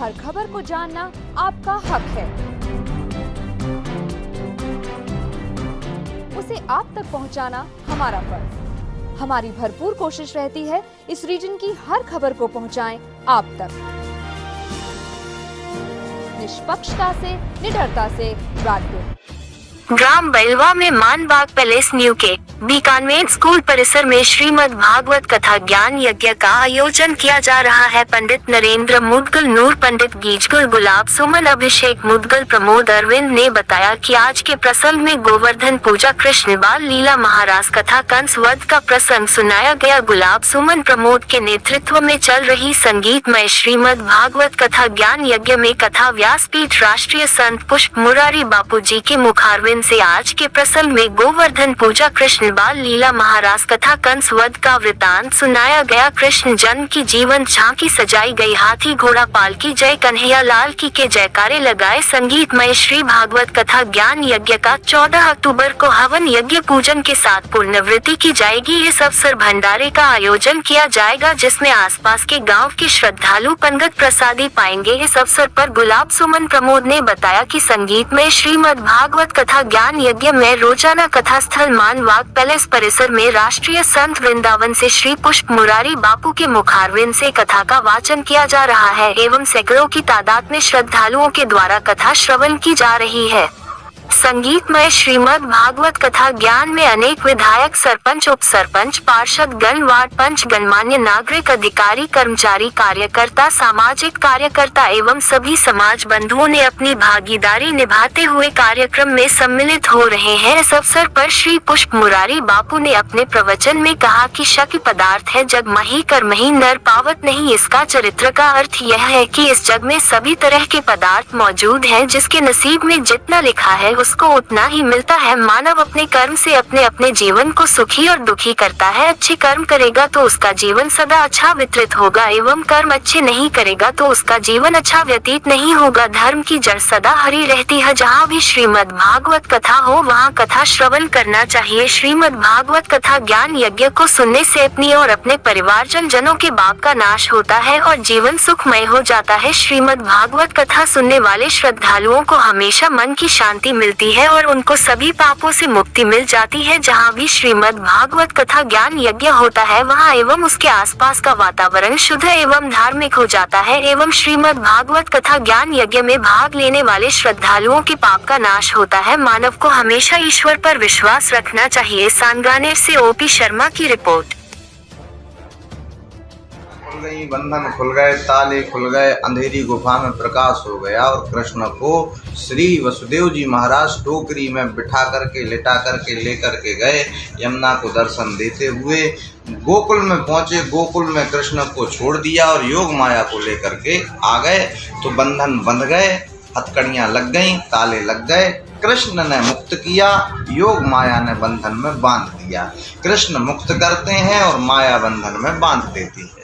हर खबर को जानना आपका हक है। उसे आप तक पहुंचाना हमारा फर्ज। हमारी भरपूर कोशिश रहती है इस रीजन की हर खबर को पहुंचाएं आप तक, निष्पक्षता से, निडरता से, रात दिन। ग्राम बैलवा में मानबाग पैलेस न्यू के बीकानेर स्कूल परिसर में श्रीमद् भागवत कथा ज्ञान यज्ञ का आयोजन किया जा रहा है। पंडित नरेंद्र मुदगल, नूर पंडित गीजगुल, गुलाब सुमन, अभिषेक मुदगल, प्रमोद अरविंद ने बताया कि आज के प्रसंग में गोवर्धन पूजा, कृष्ण बाल लीला, महाराज कथा, कंस वध का प्रसंग सुनाया गया। गुलाब सुमन प्रमोद के नेतृत्व में चल रही संगीतमय श्रीमद् भागवत कथा ज्ञान यज्ञ में कथा व्यासपीठ राष्ट्रीय संत पुष्प मुरारी बापू जी के मुखारविंद से आज के प्रसंग में गोवर्धन पूजा, कृष्ण बाल लीला, महाराज कथा, कंस वध का वृतांत सुनाया गया। कृष्ण जन्म की जीवन झांकी सजाई गई। हाथी घोड़ा पालकी, जय कन्हैया लाल की के जयकारे लगाए। संगीतमय श्री भागवत कथा ज्ञान यज्ञ का 14 अक्टूबर को हवन यज्ञ पूजन के साथ पुण्यवृत्ति की जाएगी। इस अवसर भंडारे का आयोजन किया जाएगा जिसमें आसपास के गाँव के श्रद्धालु पंगत प्रसादी पाएंगे। इस अवसर पर गुलाब सुमन प्रमोद ने बताया कि संगीतमय श्रीमद् भागवत कथा ज्ञान यज्ञ में रोजाना कथा स्थल मानबाग पैलेस परिसर में राष्ट्रीय संत वृंदावन से श्री पुष्प मुरारी बापू के मुखारविंद से कथा का वाचन किया जा रहा है एवं सैकड़ों की तादाद में श्रद्धालुओं के द्वारा कथा श्रवण की जा रही है। संगीतमय श्रीमद् भागवत कथा ज्ञान में अनेक विधायक, सरपंच, उप सरपंच, पार्षद गण, वार्ड पंच, गणमान्य नागरिक, अधिकारी, कर्मचारी, कार्यकर्ता, सामाजिक कार्यकर्ता एवं सभी समाज बंधुओं ने अपनी भागीदारी निभाते हुए कार्यक्रम में सम्मिलित हो रहे हैं। इस अवसर पर श्री पुष्प मुरारी बापू ने अपने प्रवचन में कहा कि शक्ति पदार्थ है, जग मही कर मही नर पावत नहीं। इसका चरित्र का अर्थ यह है कि इस जग में सभी तरह के पदार्थ मौजूद हैं, जिसके नसीब में जितना लिखा है उसको उतना ही मिलता है। मानव अपने कर्म से अपने अपने जीवन को सुखी और दुखी करता है। अच्छे कर्म करेगा तो उसका जीवन सदा अच्छा वितरित होगा एवं कर्म अच्छे नहीं करेगा तो उसका जीवन अच्छा व्यतीत नहीं होगा। धर्म की जड़ सदा हरी रहती है। जहाँ भी श्रीमद् भागवत कथा हो वहाँ कथा श्रवण करना चाहिए। श्रीमद् भागवत कथा ज्ञान यज्ञ को सुनने से अपनी और अपने परिवारजन जनों के पाप का नाश होता है और जीवन सुखमय हो जाता है। श्रीमद् भागवत कथा सुनने वाले श्रद्धालुओं को हमेशा मन की शांति मिलती है और उनको सभी पापों से मुक्ति मिल जाती है। जहाँ भी श्रीमद् भागवत कथा ज्ञान यज्ञ होता है वहाँ एवं उसके आसपास का वातावरण शुद्ध एवं धार्मिक हो जाता है एवं श्रीमद् भागवत कथा ज्ञान यज्ञ में भाग लेने वाले श्रद्धालुओं के पाप का नाश होता है। मानव को हमेशा ईश्वर पर विश्वास रखना चाहिए। सांगानेर से ओपी शर्मा की रिपोर्ट। खुल गई बंधन, खुल गए ताले, खुल गए, अंधेरी गुफा में प्रकाश हो गया और कृष्ण को श्री वसुदेव जी महाराज टोकरी में बिठा करके लिटा करके लेकर के गए। यमुना को दर्शन देते हुए गोकुल में पहुंचे। गोकुल में कृष्ण को छोड़ दिया और योग माया को लेकर के आ गए तो बंधन बंध गए, हथकड़ियां लग गईं, ताले लग गए। कृष्ण ने मुक्त किया, योग माया ने बंधन में बांध दिया। कृष्ण मुक्त करते हैं और माया बंधन में बांध देती है।